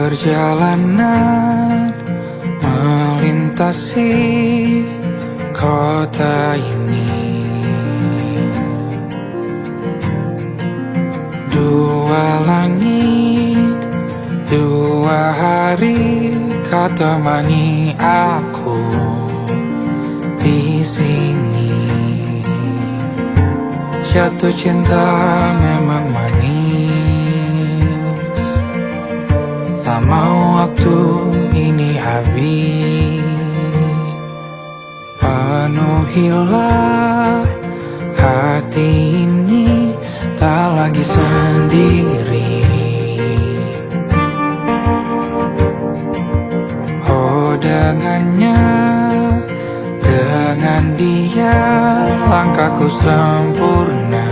Perjalanan melintasi kota ini, dua langit, dua hari kau temani aku di sini. Jatuh cinta memang manis, tak mau waktu ini habis. Penuhilah hati ini, tak lagi sendiri. Oh dengannya, dengan dia langkahku sempurna.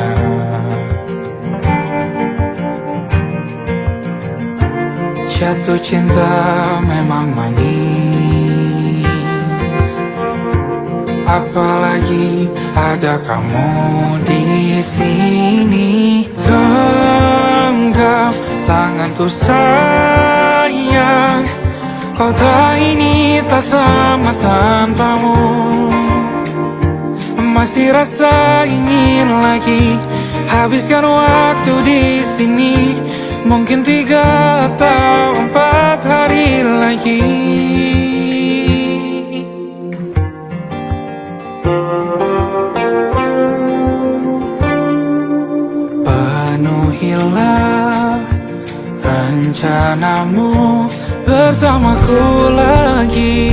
Jatuh cinta memang manis, apalagi ada kamu di sini. Genggam tanganku sayang, kota ini tak sama tanpamu. Masih rasa ingin lagi habiskan waktu di sini. Mungkin 3 atau 4 hari lagi. Penuhilah rencanamu bersamaku lagi.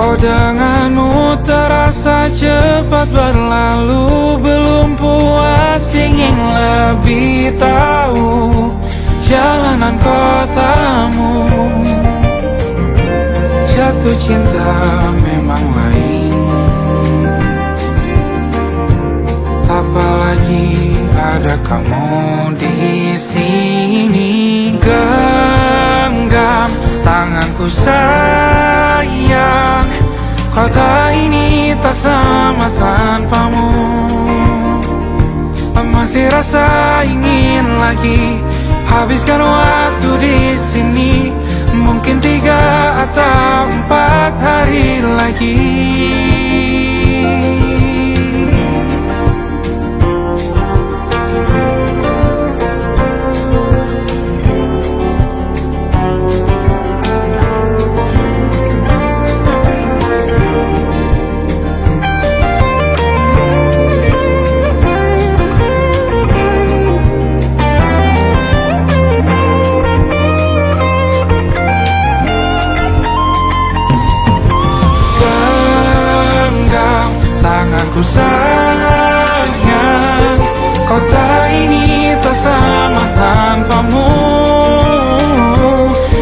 Oh denganmu terasa cepat berlalu, belum puas ingin lebih tahu jalanan kotamu. Jatuh cinta memang lain, apalagi ada kamu di sini. Genggam tanganku sayang, kota ini tak sama tanpamu. Masih rasa ingin lagi habiskan waktu di sini. Mungkin 3 atau 4 hari lagi. Tanganku sayang, kota ini tak sama tanpamu.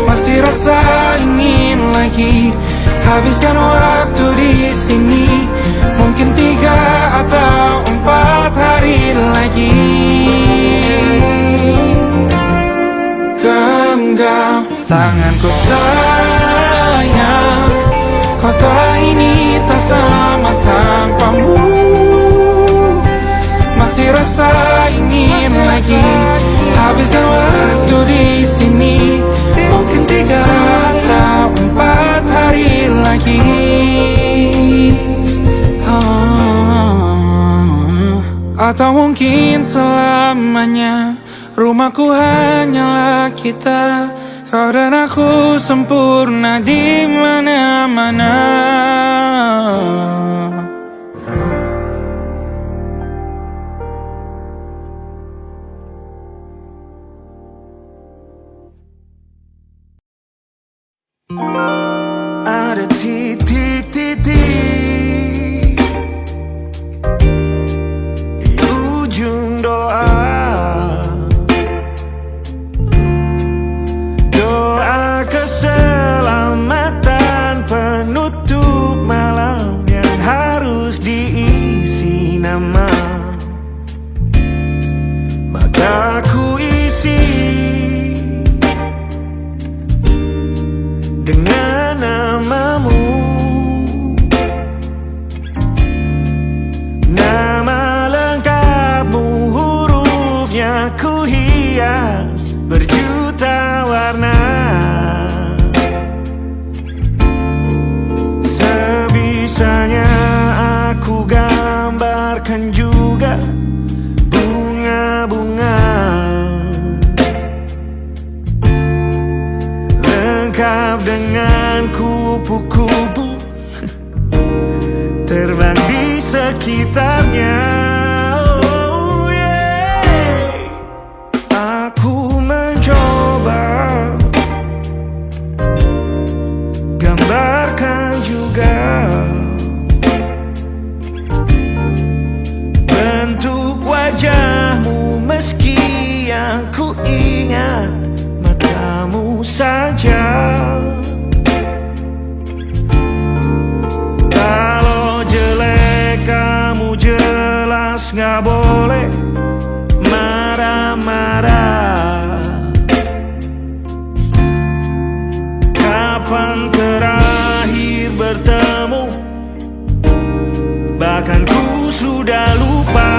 Masih rasa ingin lagi habiskan waktu di sini. Mungkin 3 atau 4 hari lagi. Genggam tanganku sayang, kota ini tak sama tanpamu. Masih rasa ingin lagi habiskan waktu di sini. Mungkin 3 atau 4 hari lagi. Atau mungkin selamanya. Rumahku hanyalah kita, kau dan aku sempurna di mana-mana. Ada titik-titik di ujung doa. Doa keselamatan penutup malam yang harus diisi nama. Maka ku isi dengan namamu. Nama lengkapmu, hurufnya ku hias berjuta warna. Sebisanya aku gambarkan juga bunga-bunga, lengkap dengan kupu-kupu terbang di sekitarnya. Oh yeah. Aku mencoba gambarkan juga bentuk wajahmu, meski yang ku ingat matamu saja. Kalau jelek kamu jelas gak boleh marah-marah. Kapan terakhir bertemu, bahkan ku sudah lupa.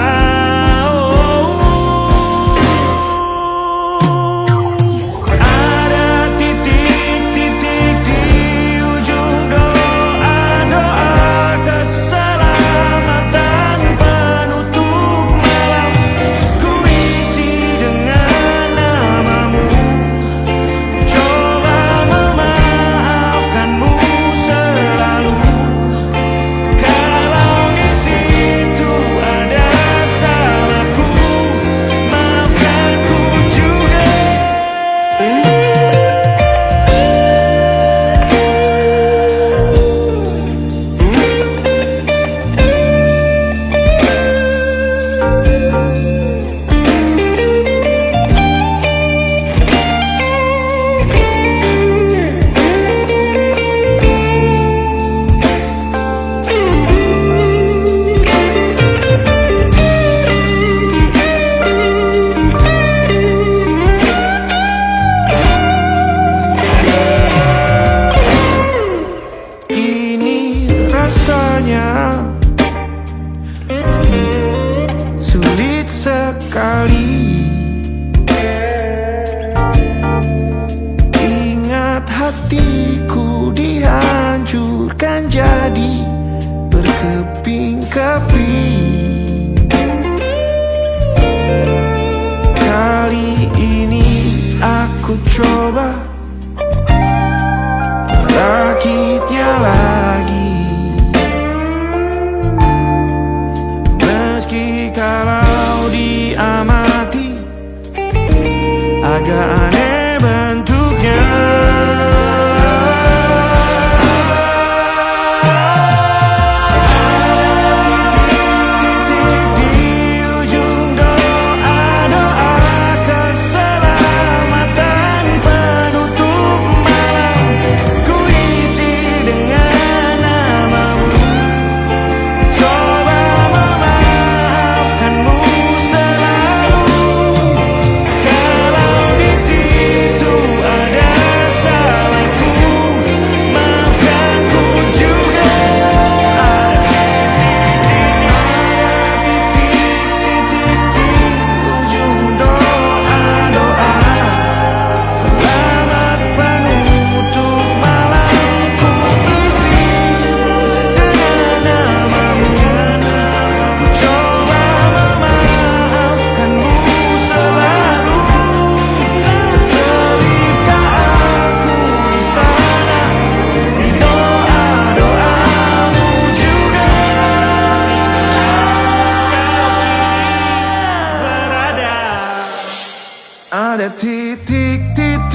Rasanya sulit sekali. Ingat hatiku dihancurkan jadi berkeping-keping. Kali ini aku coba merakitnya lagi. Kalau diamati agak aneh bentuknya. Di ujung doa-doa keselamatan penutup malam, ku isi dengan namamu. Coba ada titik-titik.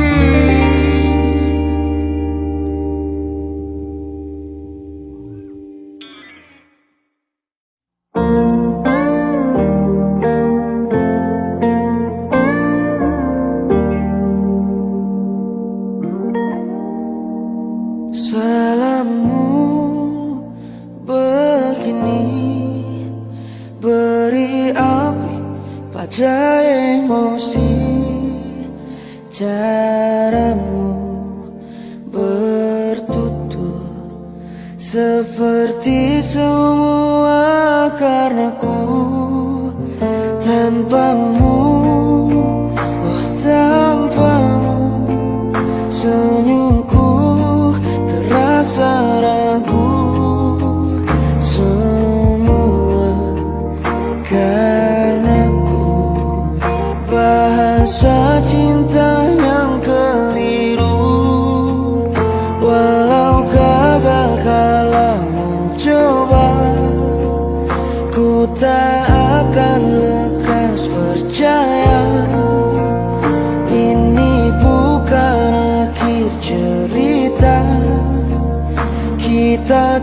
Selama begini beri api pada emosi. Caramu bertutur seperti semua karenaku. Tanpamu, oh tanpamu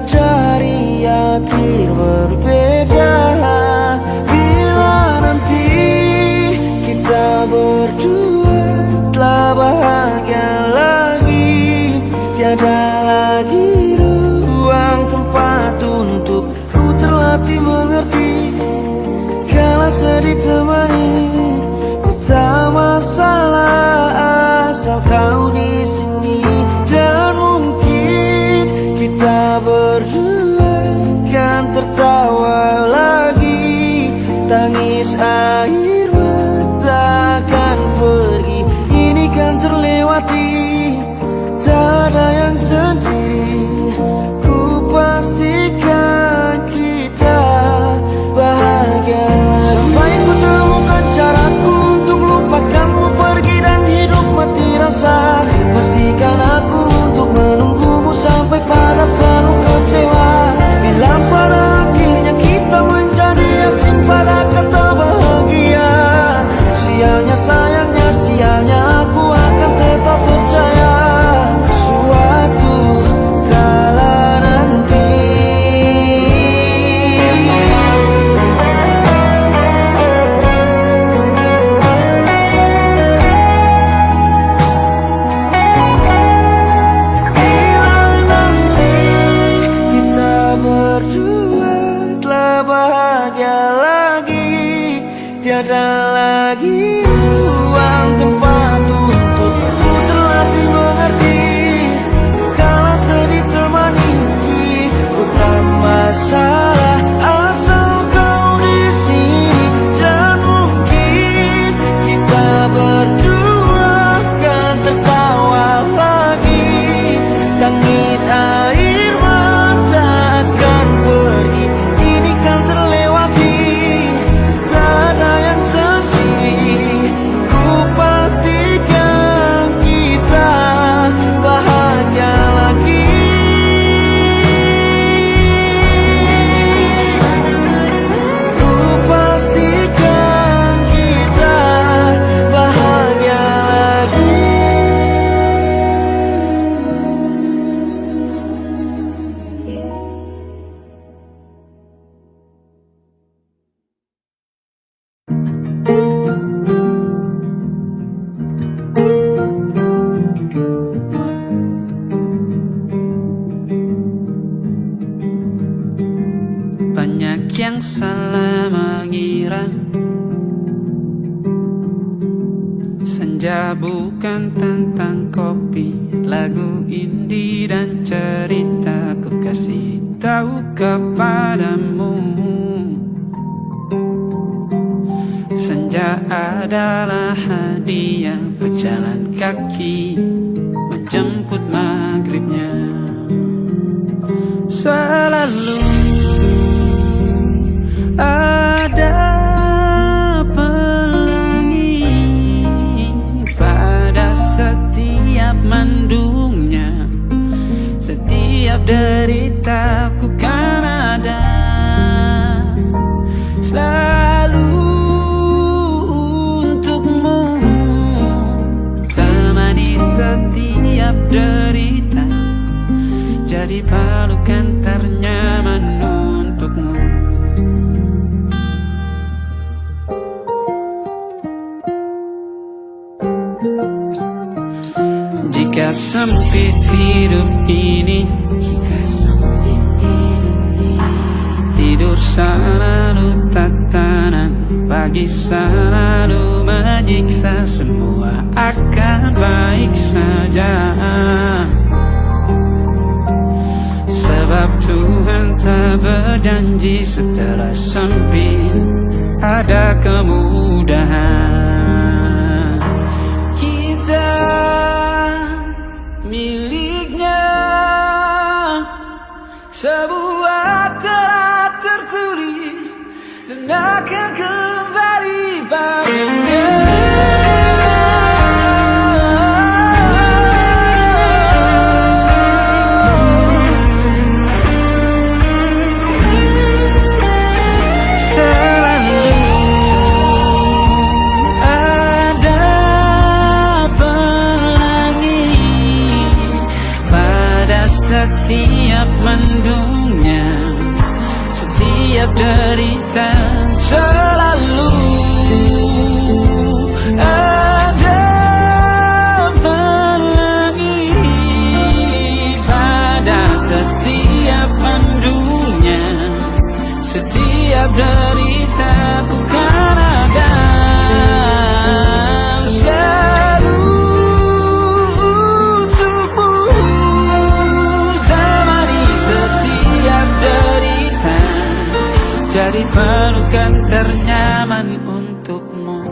cari akhir berbeda. Bila nanti kita berdua telah bahagia lagi, tiada lagi ruang tempat untuk ku terlatih mengerti. Kala sedih temani, ku tak masalah asal kau di sini. Dan mungkin kita berdua kan tertawa lagi, tangis air mata akan pergi, ini kan terlewati. Tak ada yang sendiri, ku pastikan kita bahagia lagi. Sampai ku temukan caraku untuk lupakanmu pergi dan hidup mati rasa. Pastikan aku untuk menunggumu sampai pada penuh kecewa. Bila pada akhirnya kita menjadi asing pada kata bahagia, sialnya sayangnya sialnya aku akan tetap percaya suatu kala nanti. Bila nanti kita berdua telah bahagia lagi, tiada lagi ruang tempat untuk ku terlatih mengerti. Kala sedih temani, ku tak masalah asal kau di sini. Dan mungkin kita berdua kan tertawa lagi, tangis air mata akan pergi, ini kan terlewati. Tak ada yang sendiri, ku pastikan kita bahagia lagi. Ku pastikan kita bahagia lagi. Banyak yang salah mengira senja bukan tentang kopi, lagu indie dan cerita ku kasih tahu kepadamu. Senja adalah hadiah berjalan kaki menjemput maghribnya. Selalu ada pelangi pada setiap mendungnya, setiap deritaku kan ada selalu untukmu, temani setiap derita, jadi pelukan ternyaman untukmu. Jika sempit hidup ini, tidur selalu tatanan, pagi selalu menyiksa, semua akan baik saja. Sebab Tuhan tak berjanji setelah sempit ada kemudahan. Kita miliknya sebuah telah tertulis dan akan kembali padanya. Selalu mendungnya. Setiap derita selalu ada pelangi pada setiap mendungnya. Setiap deritaku kan ada selalu untukmu, temani setiap derita, jadi pelukan ternyaman untukmu.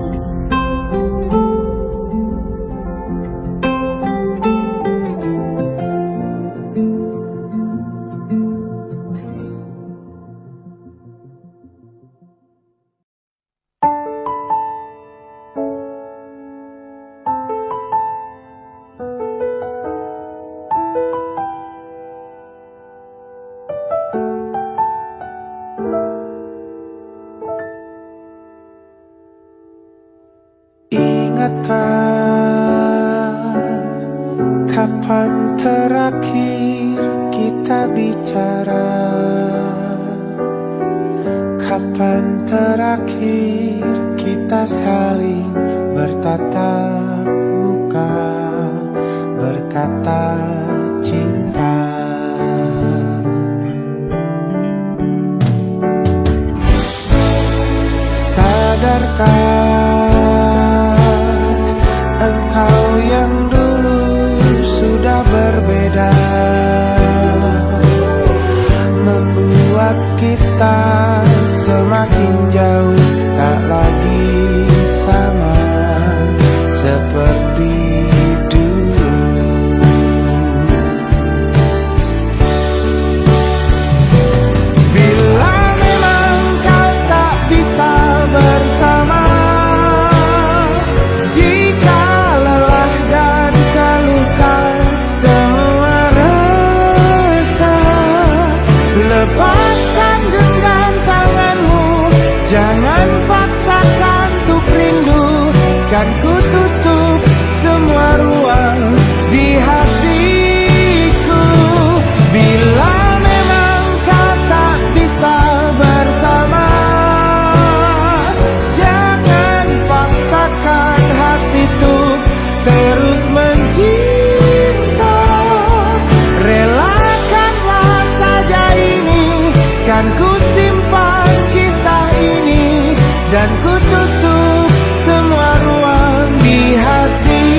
Ingatkah kapan terakhir kita bicara? Kapan terakhir kita saling bertatap muka, berkata cinta? Sadarkah engkau yang dulu sudah berbeda, membuat kita semakin jauh, tak lagi sama seperti dulu. Bila memang kau tak bisa bersama, lepaskan genggam tanganmu, jangan paksakan untuk rindu, kan ku tutup semua ruang di hatiku. Bila memang kau tak bisa bersama, jangan paksakan hati untuk terus mencinta. Relakanlah saja ini, kan ku simpan kisah ini, dan ku tutup semua ruang di hatiku.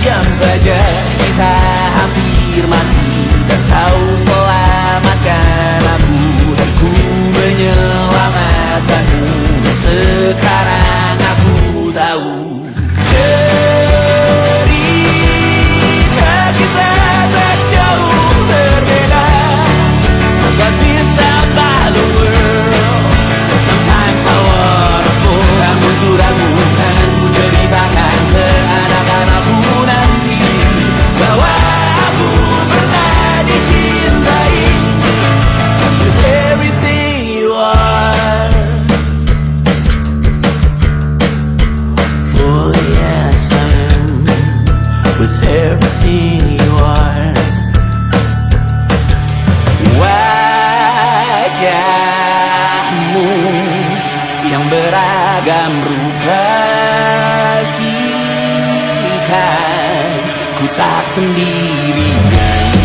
jam saja kita hampir mati, dan kau selamatkan aku, dan ku menyelamatkanmu. Sekarang aku tahu cerita kita tak jauh berbeda, but it's about the world. Sometimes I wanna fall. Namun sudah bukan ku ceritakan ke anak-anakku nanti bahwa aku pernah dicintai with everything you are. For yes I am with everything you are. Wajahmu yang beragam rupa pastikan ku tak sendirian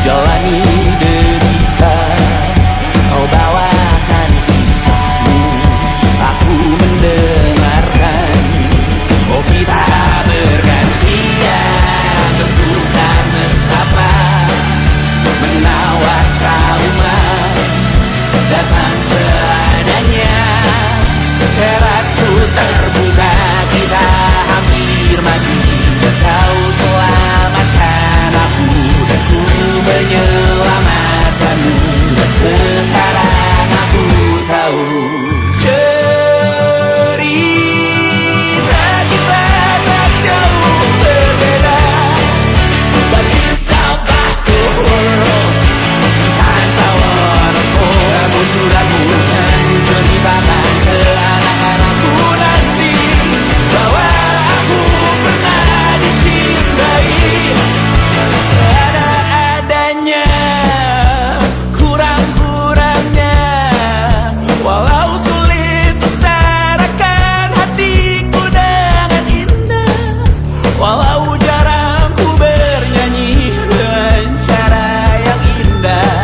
jalani derita. Kau bawakan kisahmu, aku mendengarkan. Oh kita bergantian bentukan nestapa, menawar trauma datang seadanya. Terasku terbuka, kita hampir mati, dan kau selamatkan aku, dan ku menyelamatkanmu. Dan sekarang aku tahu cerita kita tak jauh berbeda, but it's about the world. Sometimes I wanna fall. Namun sudah bukan ku ceritakan ke anak-anakku nanti bahwa aku pernah dicintai seada-adanya, sekurang-kurangnya. Walau sulit utarakan hatiku dengan indah, walau jarang ku bernyanyi dengan cara yang indah,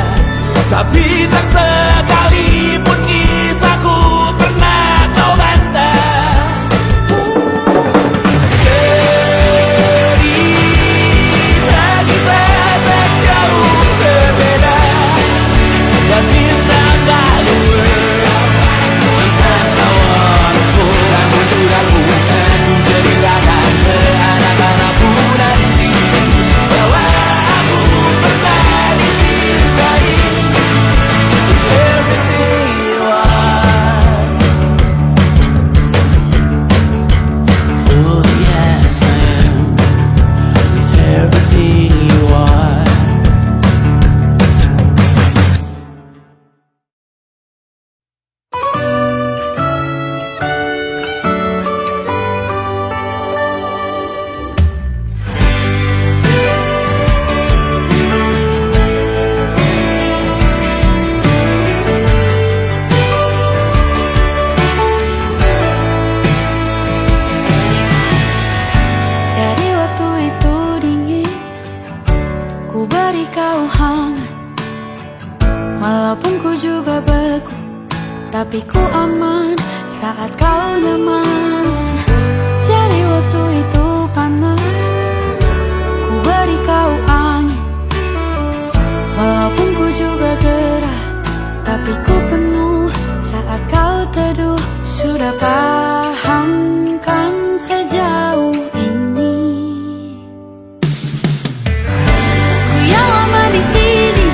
tapi tak sekalipun kisahku pernah kau bantah. Cerita kita tak jauh berbeda, but it's about the world. Sometimes I wanna fall. Namun sudah bukan ku ceritakan ke anak-anakku nanti bahwa aku pernah dicintai with everything you are. Fully yes I am with everything you are. Jadi waktu itu dingin, ku beri kau hangat. Walaupun ku juga beku, tapi ku aman saat kau nyaman. Jadi waktu itu panas, ku beri kau angin. Walaupun ku juga gerah, tapi ku penuh saat kau teduh. Sudah paham kan sejauh ini? Ku yang lama di sini,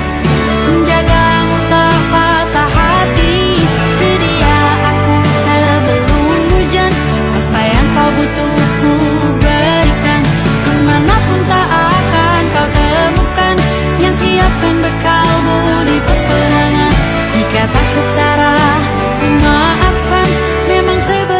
menjagamu tak patah hati. Sedia aku sebelum hujan, apa yang kau butuh ku berikan. Kemanapun tak akan kau temukan yang siapkan bekalmu di peperangan. Jika tak setara, ku maafkan. Memang sebaik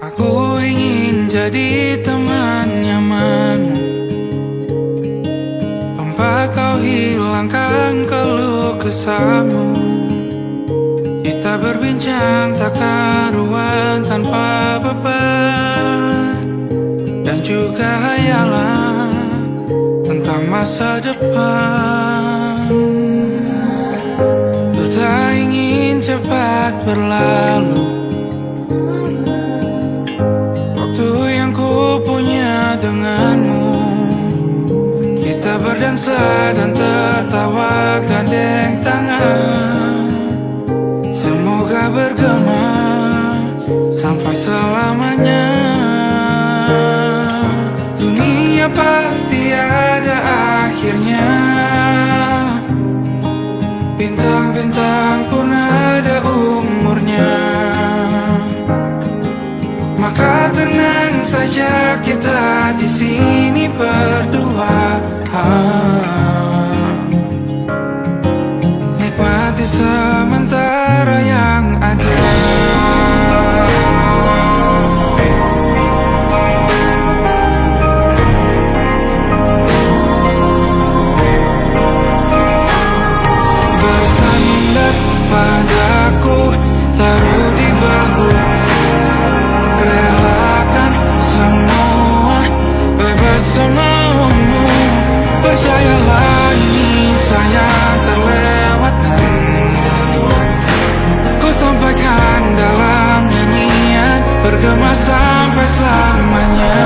Aku ingin jadi teman nyamanmu, tempat kau hilangkan keluh kesahmu. Kita berbincang tak karuan tanpa beban, dan juga hayalan tentang masa depan. Ku tak ingin cepat berlalu waktu yang ku punya denganmu. Kita berdansa dan tertawa gandeng tangan, semoga bergema sampai selamanya. Dunia pasti ada akhirnya, bintang-bintang pun ada umurnya. Maka tenang saja kita di sini berdua, nikmati sementara yang ada. Bersandar padaku, taruh di bahu, relakan semua, bebas semaumu. Percayalah ini saya terlewatkan, ku sampaikan dalam nyanyian, bergema sampai selamanya.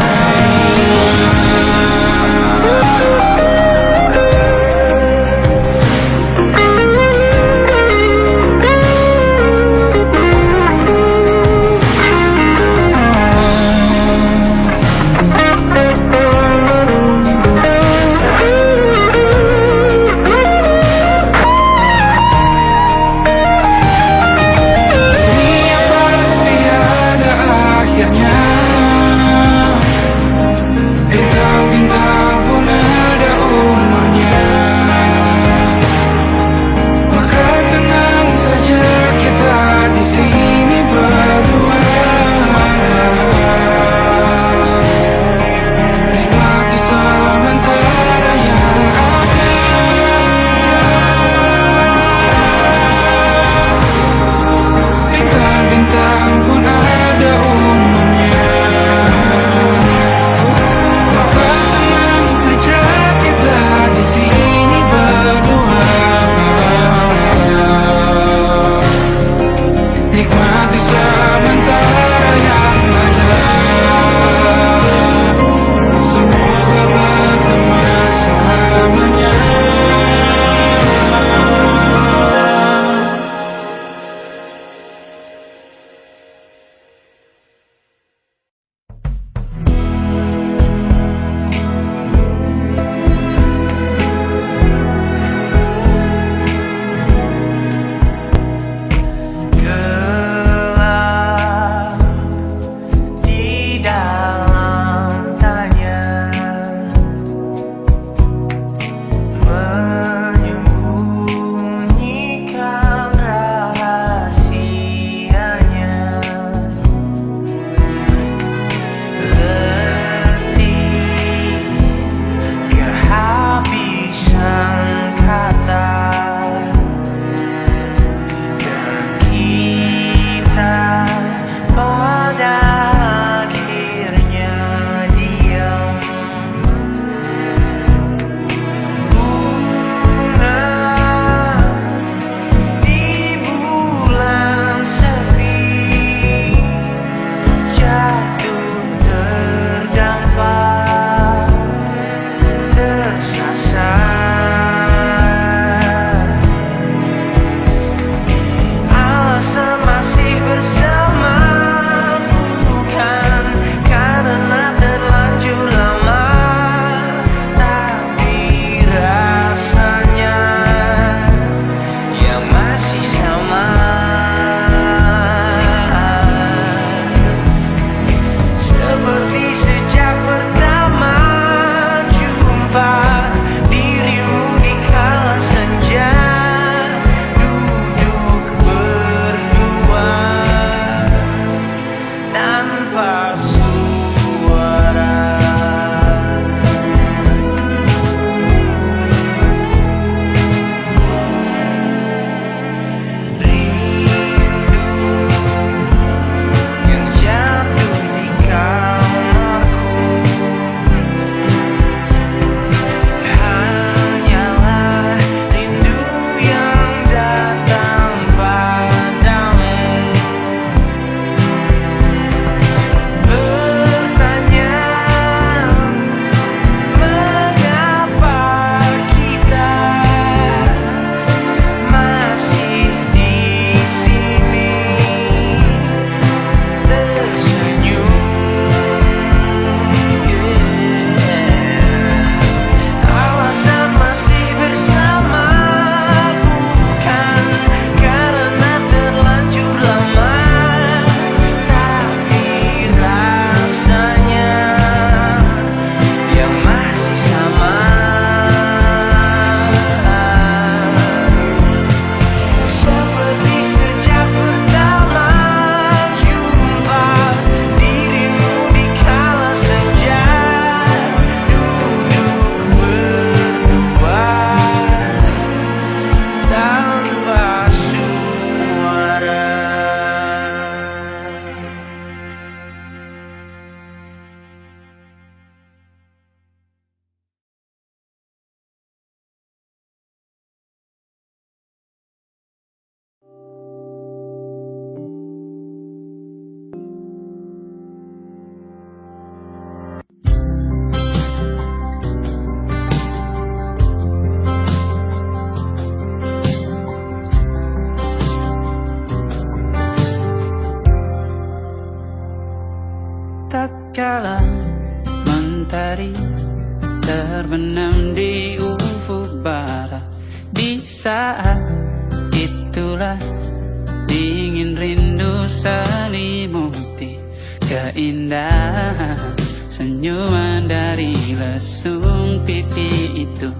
keindahan senyuman dari lesung pipi itu,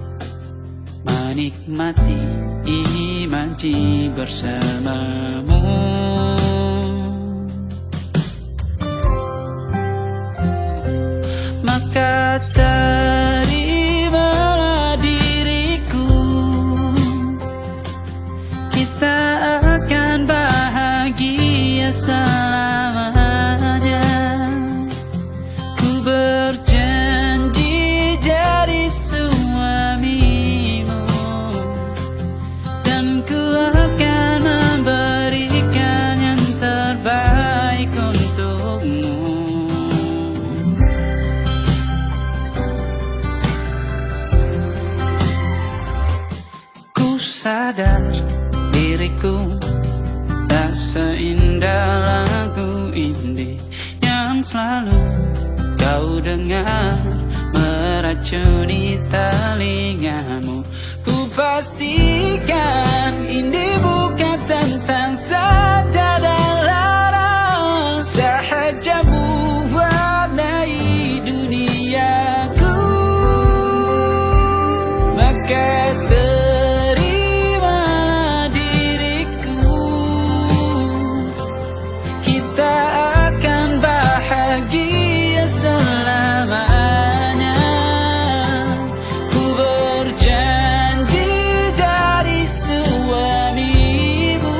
menikmati imaji bersamamu. Maka terimalah diriku, kita akan bahagia selamanya. Ku berjanji jadi suamimu, dan ku akan memberikan yang terbaik untukmu. Ku sadar diriku tak seindah lagu indie yang selalu kau dengar meracuni telingamu. Ku pastikan ini bukan tentang saja dan larang, sahaja mewarnai duniaku. Maka terimalah diriku, kita akan bahagia selamanya. Ku berjanji jadi suamimu,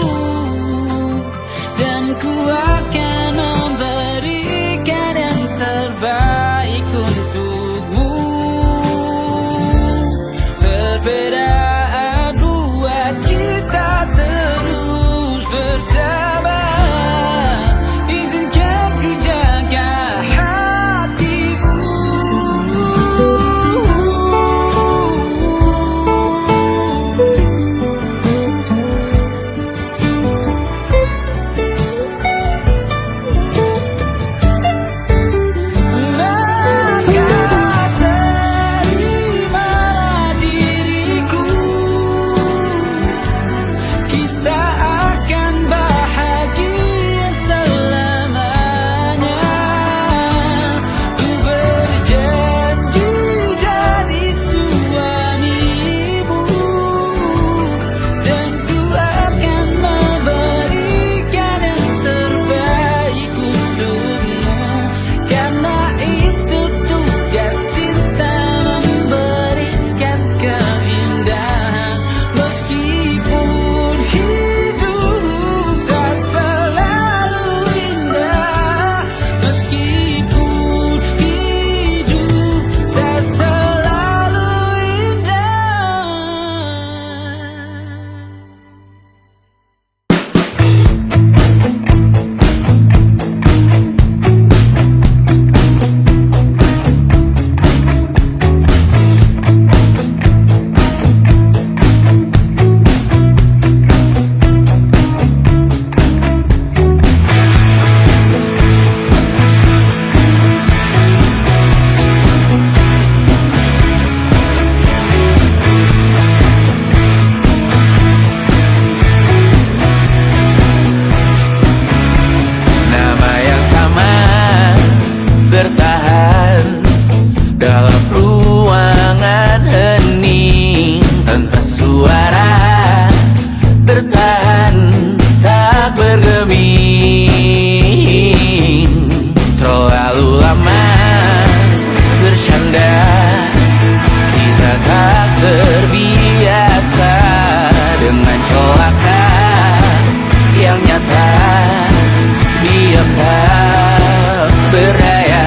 dan ku akan memberikan yang terbaik untukmu. Perbedaan buat kita terus bersama. Izinkan ku jaga hatimu. Maka terimalah diriku, kita akan bahagia selamanya. Ku berjanji jadi suamimu, dan ku akan memberikan yang terbaik untukmu. Karena itu tugas cinta, memberikan keindahan. Meskipun hidup tak selalu indah, meskipun hidup tak selalu indah. Nama yang sama bertahan dalam ruangan hening tanpa suara, bertahan tak bergeming. Terlalu lama bersanda, kita tak terbiasa dengan celaka yang nyata. Diam tak berdaya,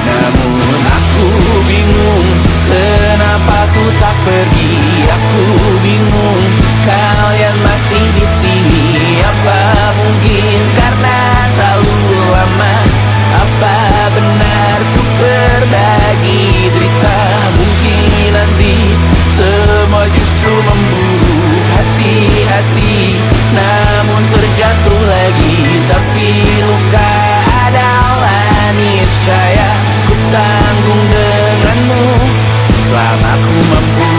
namun aku bingung kenapa ku tak pergi. Aku bingung kalian masih di sini. Apa mungkin karena terlalu lama? Apa benar ku berbagi derita? Mungkin nanti semua justru memburu hati-hati, namun terjatuh lagi. Tapi luka adalah niscaya ku tanggung denganmu selama ku mampu.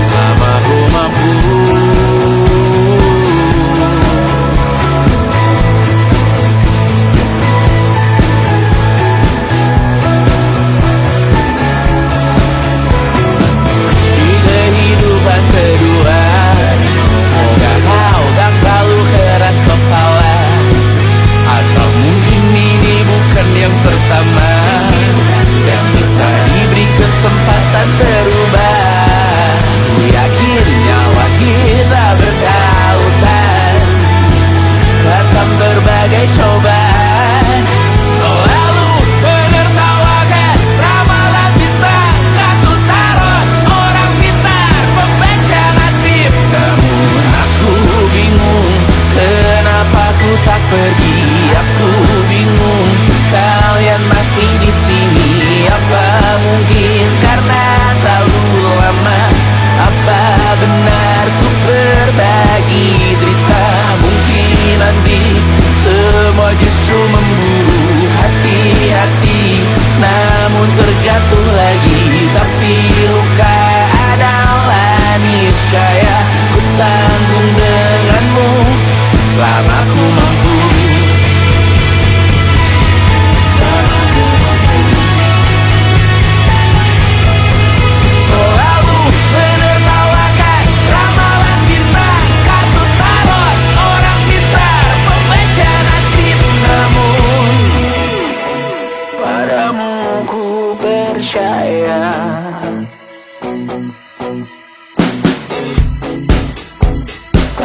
Selama ku mampu.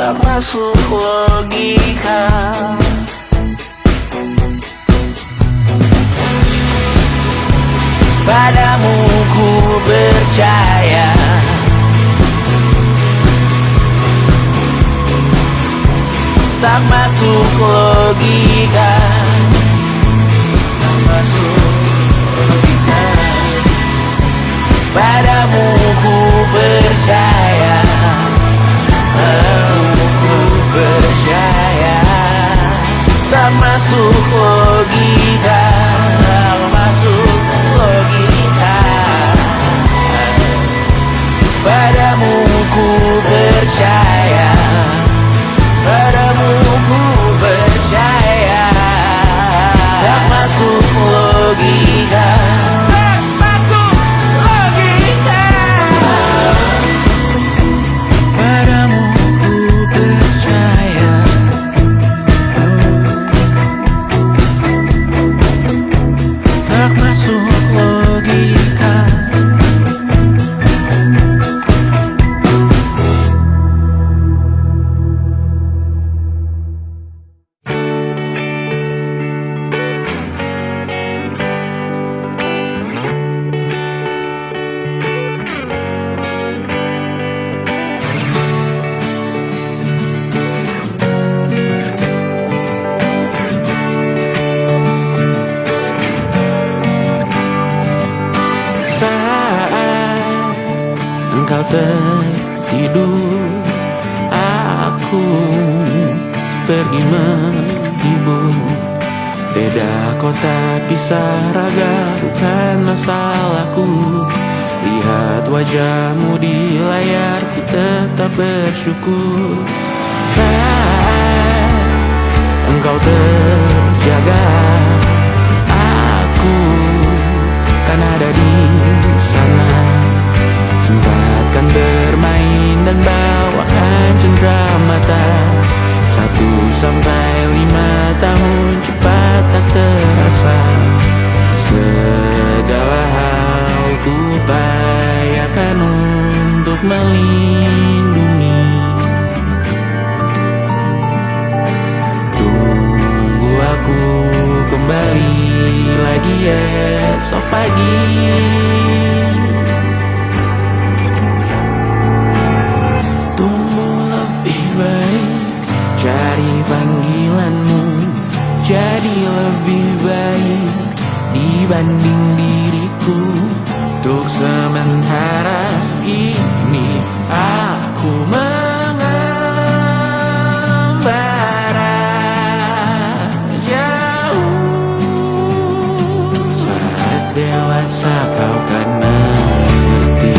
tak masuk logika. Padamu ku percaya, tak masuk logika, tak masuk logika. Padamu ku percaya, padamu ku percaya, tak masuk logika, tak masuk logika. Padamu ku percaya, padamu ku percaya, tak masuk logika, tak masuk logika. Padamu ku percaya, tak masuk logika. Saat engkau tertidur, aku pergi menghibur. Beda kota pisah raga bukan masalahku. Lihat wajahmu di layar, ku tetap bersyukur. Saat engkau terjaga, aku kan ada di sana. Sempatkan bermain dan bawakan cenderamata. 1-5 tahun cepat tak terasa. Segala hal ku upayakan untuk melindungi. Tunggu aku kembali lagi esok pagi. Tunggu lebih baik, cari panggilanmu jadi lebih baik dibanding diriku. Untuk sementara ini aku mengembara jauh. Saat dewasa kau kan mengerti.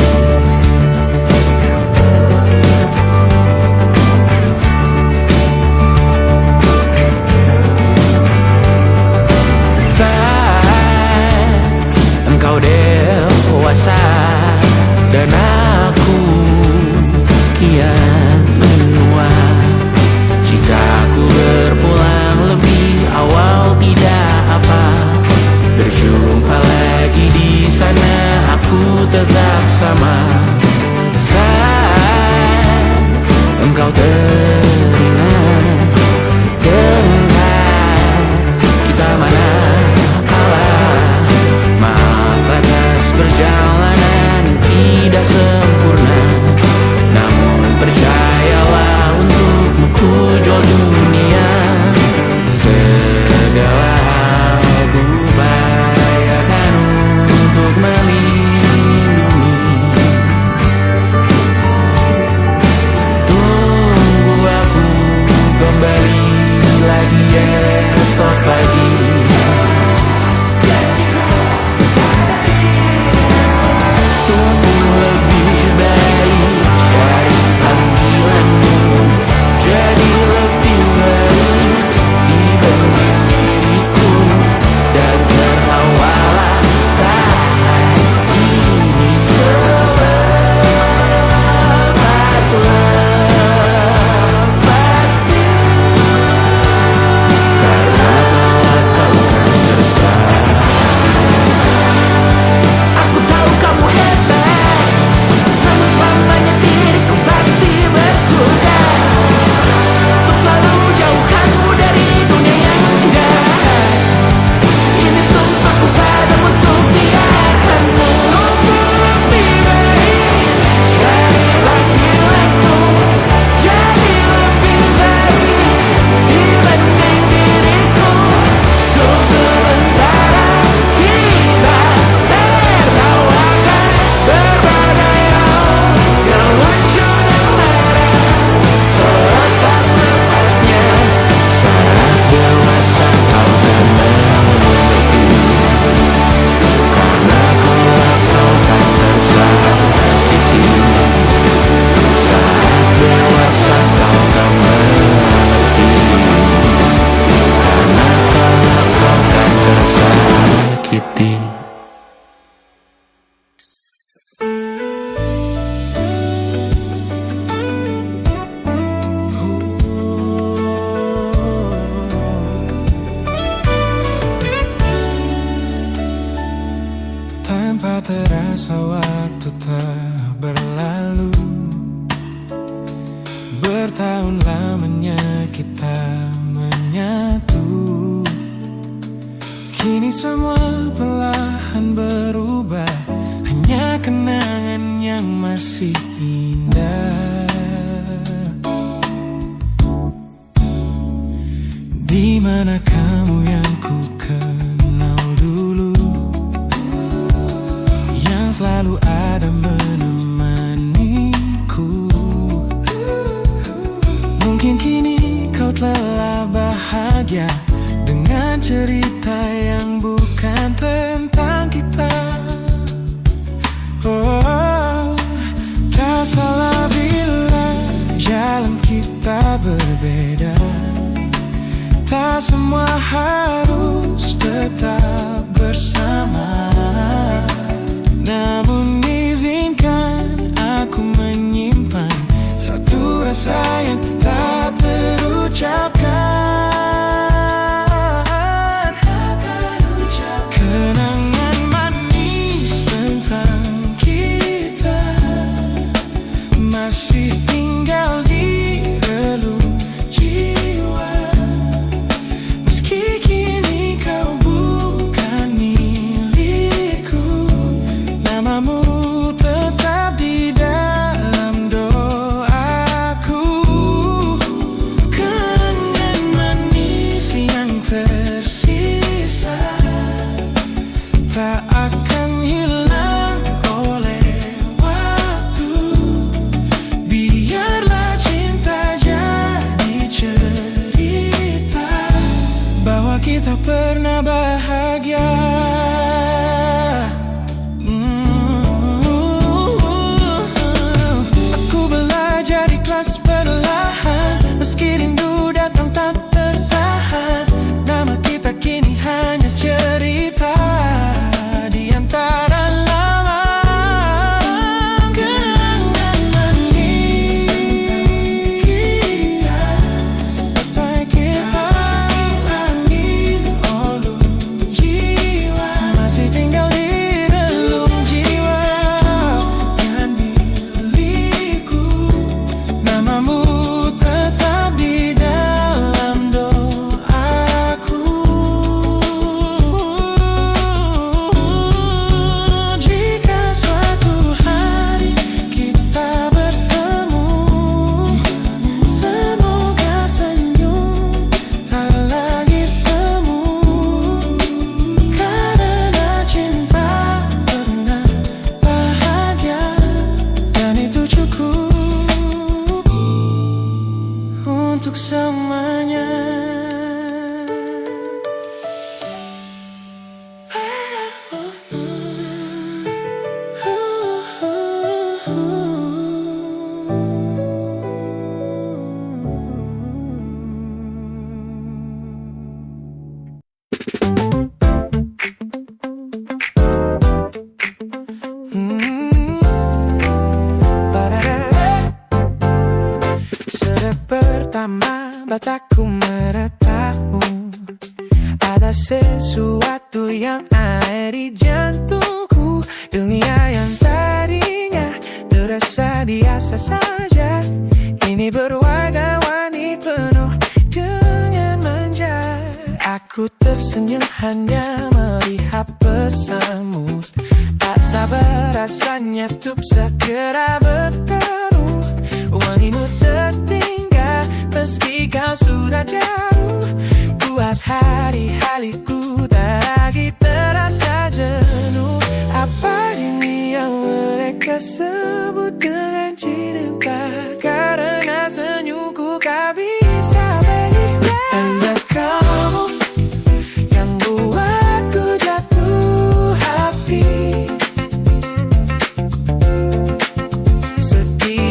Saat engkau dewasa dan aku bertahun lamanya kita menyatu. Kini semua perlahan berubah, hanya kenangan yang masih indah. Di mana kamu yang ku kenal dulu, yang selalu ada menemaniku. Mungkin kini kau telah bahagia dengan cerita yang bukan tentang kita. Oh, tak salah bila jalan kita berbeda. Tak semua harus tetap bersama. Namun izinkan aku menyimpan satu rasa yang tak terucapkan. Kenangan manis tentang kita masih tinggal di relung jiwa. Meski kini kau bukan milikku, namamu tetap di dalam doaku. Kenangan manis yang tersisa tak akan hilang oleh waktu. Biarlah cinta jadi cerita bahwa kita pernah bahagia. Aku belajar ikhlas perlahan, meski rindu datang tak tertahan. Nama kita kini hanya cerita di antara lama. Kenangan manis tentang kita angin olung jiwa, masih tinggal di relung jiwa. Kan milikku, namamu tetap di dalam doaku. Jika suatu hari kita bertemu, semoga senyum tak lagi semu. Karena cinta pernah bahagia, dan itu cukup untuk semuanya. Sejak pertama mataku menatapmu, ada sesuatu yang ada di jantungku. Dunia yang tadinya terasa biasa saja, kini berwarna-warni penuh dengan manja. Aku tersenyum hanya melihat pesanmu, tak sabar rasanya untuk segera bertemu. Wangimu tertinggal meski kau sudah jauh, buat hari-hariku tak lagi terasa jenuh. Apa ini yang mereka sebut dengan cinta? Karena senyumku tak bisa beristirahat. Ada kamu yang buatku jatuh hati. Setiap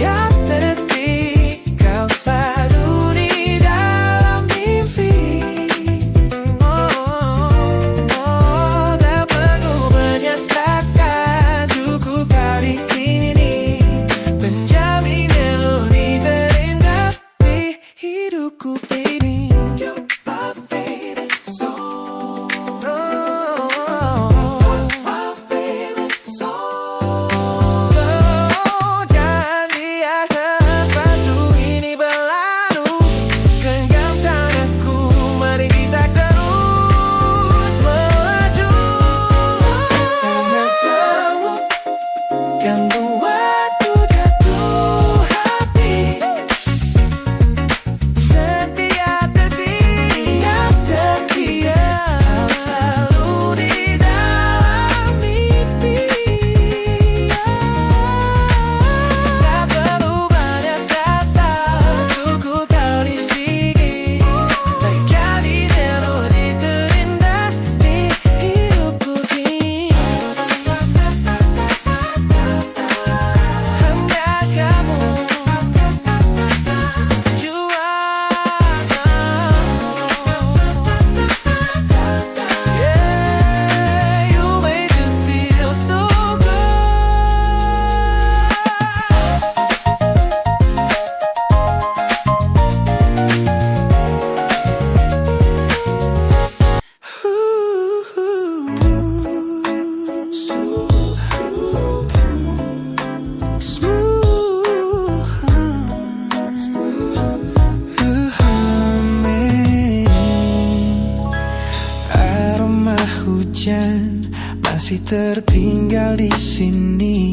masih tertinggal di sini,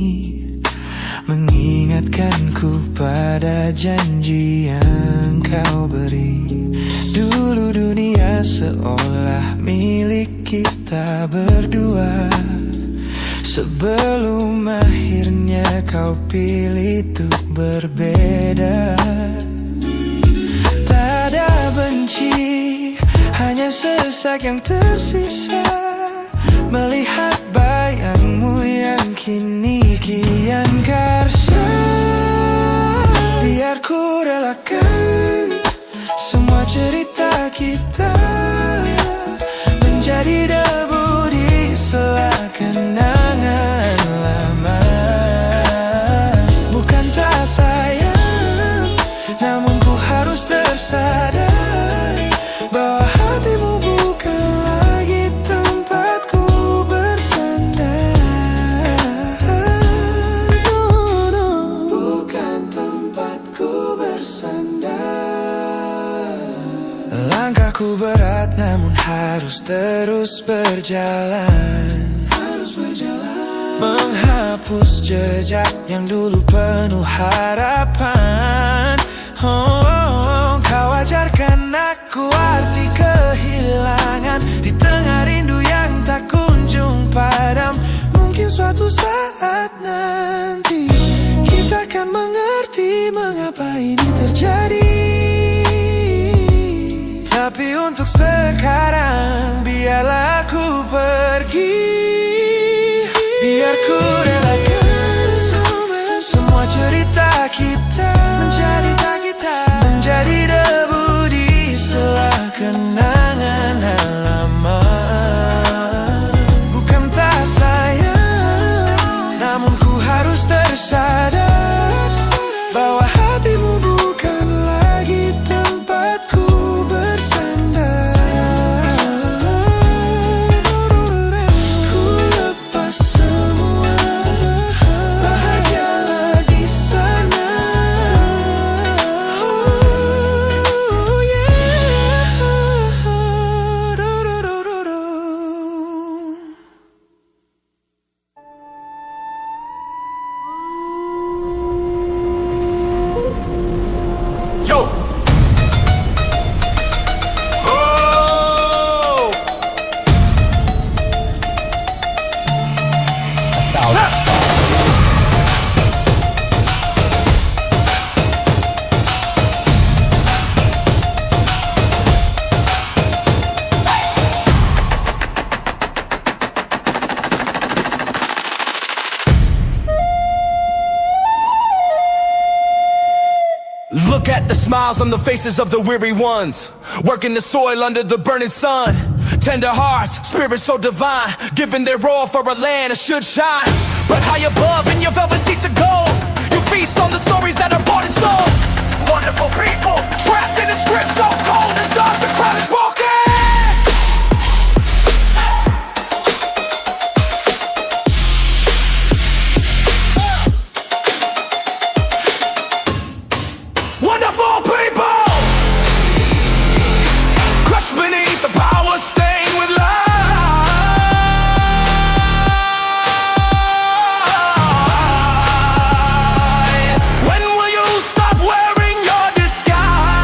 mengingatkanku pada janji yang kau beri. Dulu dunia seolah milik kita berdua, sebelum akhirnya kau pilih untuk berbeda. Tak ada benci, hanya sesak yang tersisa, melihat bayangmu yang kini kian karsa. Biar ku relakan semua cerita kita menjadi debu di sela kenangan lama. Bukan tak sayang, namun ku harus tersadar bahwa hatimu bukan lagi tempatku bersandar. Bukan tempatku bersandar. Langkahku berat namun harus terus berjalan, menghapus jejak yang dulu penuh harapan. Kau ajarkan aku arti kehilangan di tengah rindu yang tak kunjung padam. Mungkin suatu saat nanti kita akan mengerti mengapa ini terjadi. Tapi untuk sekarang biarlah aku pergi. Biar ku relakan semua cerita kita menjadi debu di sela kenangan lama. Bukan tak sayang, namun ku harus tersadar bahwa hatimu bukan lagi tempatku bersandar. Ku lepas semua, bahagialah di sana. Oh yeah. Yo! Oh! Look at the smiles on the faces of the weary ones, working the soil under the burning sun. Tender hearts, spirits so divine, giving their all for a land that should shine. But high above in your velvet seats of gold, you feast on the stories that are bought and sold. Wonderful people, trapped in a script so cold and dark, the crowd is walking. Wonderful people, crushed beneath the power stained with light. When will you stop wearing your disguise?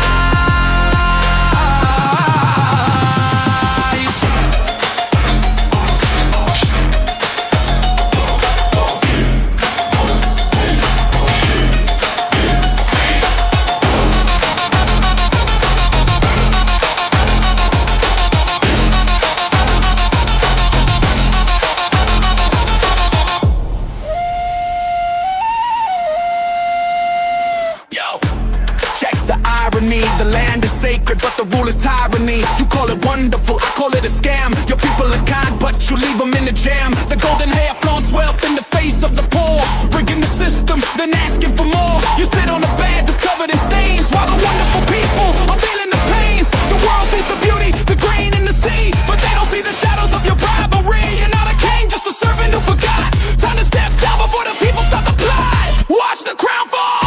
Yo, check the irony. The land is sacred, but the rule is tyranny. You call it wonderful, I call it a scam. Your people are kind, but you leave them in the jam. The golden hair flaunts wealth in the face of the poor, rigging the system, then asking for more. You sit on a bed that's covered in stains, while the wonderful people are feeling the pains. The world sees the beauty, the grain in the sea, but they don't see the shadows of your bribery. You're not a king, just a servant who forgot. Time to step down before the people start to plot. Watch the crown fall.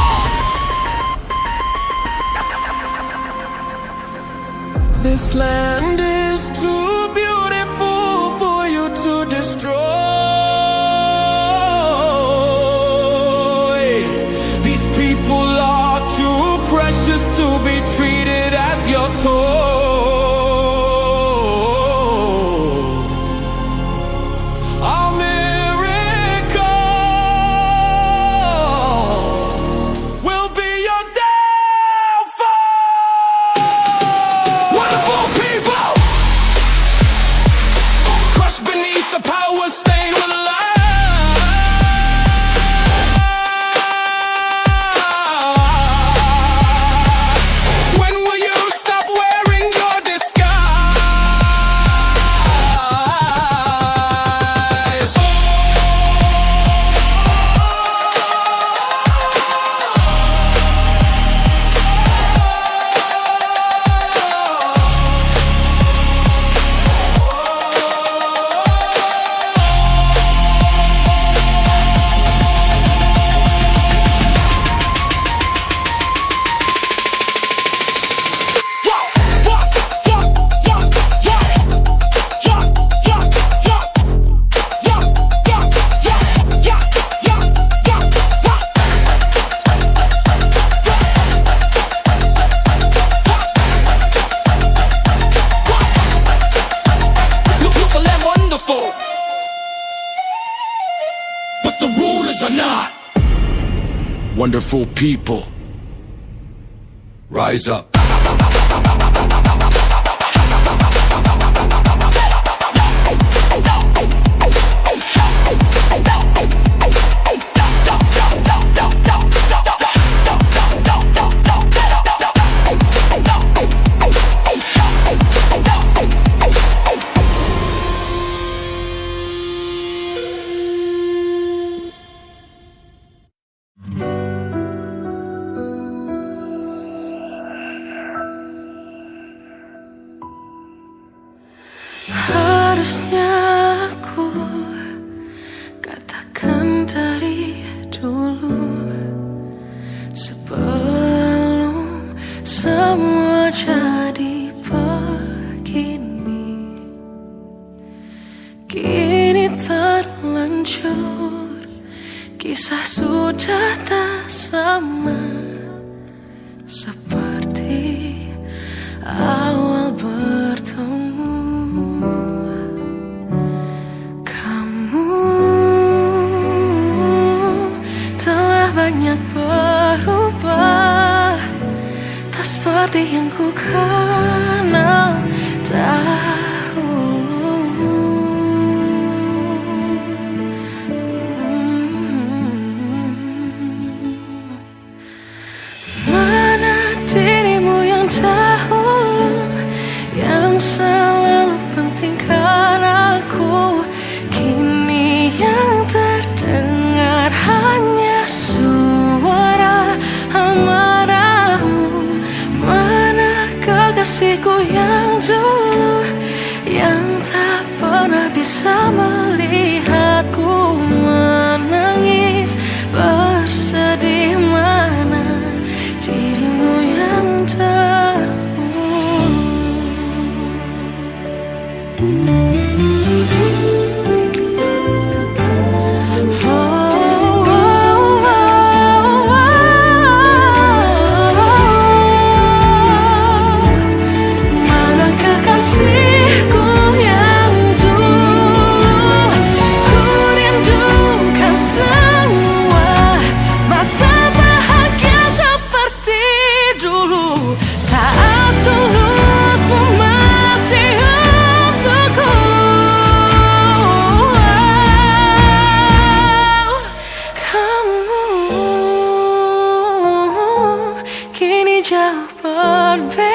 This land is too beautiful for you to destroy. Wonderful people, rise up. Harusnya aku katakan dari dulu, sebelum semua jadi begini. Kini terlanjur, kisah sudah tak sama seperti awal bertemu. Banyak berubah, tak seperti yang ku kenal dahulu. Mana dirimu yang dahulu, yang selalu pentingkan aku, kini yang terdengar hanya suara amarahmu. Mana kekasihku yang dulu, yang tak pernah bisa melihatku menangis bersedih. Mana dirimu yang dahulu. Jauh berbeda.